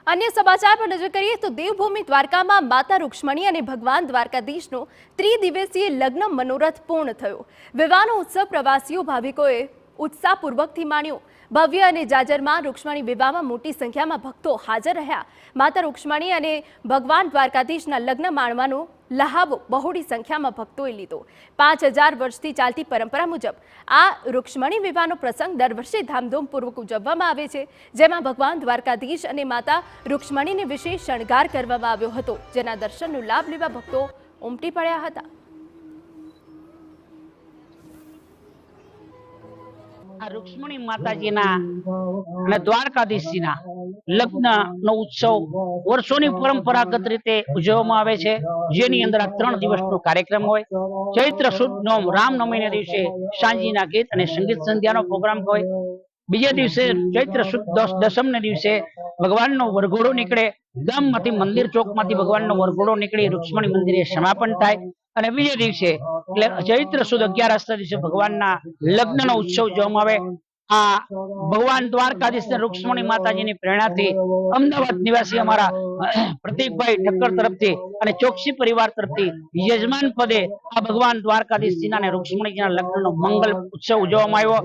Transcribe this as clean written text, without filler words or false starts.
अन्य समाचार पर नजर करिए तो देवभूमि द्वारका में माता रुक्ष्मणी और भगवान द्वारकाधीशનો त्रिदिवसीय लग्न मनोरथ पूर्ण थयो। विवाहનો उत्सव प्रवासीओ भाविकोए उत्साहपूर्वकથી माण्यो। भव्य और जाजर में रुक्ष्मणी विवाह में मोटी संख्या में भक्तों हाजर रह्या। माता रुक्ष्मणी और भगवान द्वारकाधीशना लग्न माणवानो लहावो बहोળી संख्या में भक्तोए लीधो। 5000 वर्षथी चालती परंपरा मुजब आ रुक्ष्मणी विवाहનો प्रसंग दर वर्षे धामधूमपूर्वक उजववामां आवे छे, जेमां भगवान द्वारकाधीश और माता रुक्ष्मणीने विशेष शणगार करवामां आव्यो हतो, जेना दर्शननो लाभ लेवा भक्तो उमटी पड्या हता। रुक्ष्मणी माताजीना અને દ્વારકાધીશજીના લગ્નનો ઉત્સવ વર્ષોની પરંપરાગત રીતે ઉજવવામાં આવે છે, જેની અંદર આ 3 દિવસનો કાર્યક્રમ હોય। ચૈત્ર સુદ નોમ રામનવમીના દિવસે સાંજના ગીત અને સંગીત સંધ્યાનો પ્રોગ્રામ હોય। બીજે દિવસે ચૈત્ર સુદ દશમને દિવસે ભગવાનનો વરઘોડો નીકળે। ગામમાંથી મંદિર ચોકમાંથી ભગવાનનો વરઘોડો નીકળી રૂક્ષ્મણી મંદિરે સમાપન થાય અને બીજે દિવસે એટલે ચૈત્ર સુદ 11 દિવસે ભગવાનના લગ્નનો ઉત્સવ ઉજવવામાં આવે। આ ભગવાન દ્વારકાધીશ ને રૂક્ષ્મણી માતાજીની પ્રેરણાથી અમદાવાદ નિવાસી અમારા પ્રતીકભાઈ ઠક્કર તરફથી અને ચોકસી પરિવાર તરફથી યજમાન પદે આ ભગવાન દ્વારકાધીશજીના અને રૂક્ષ્મણીજીના લગ્નનો મંગલ ઉત્સવ ઉજવવામાં આવ્યો।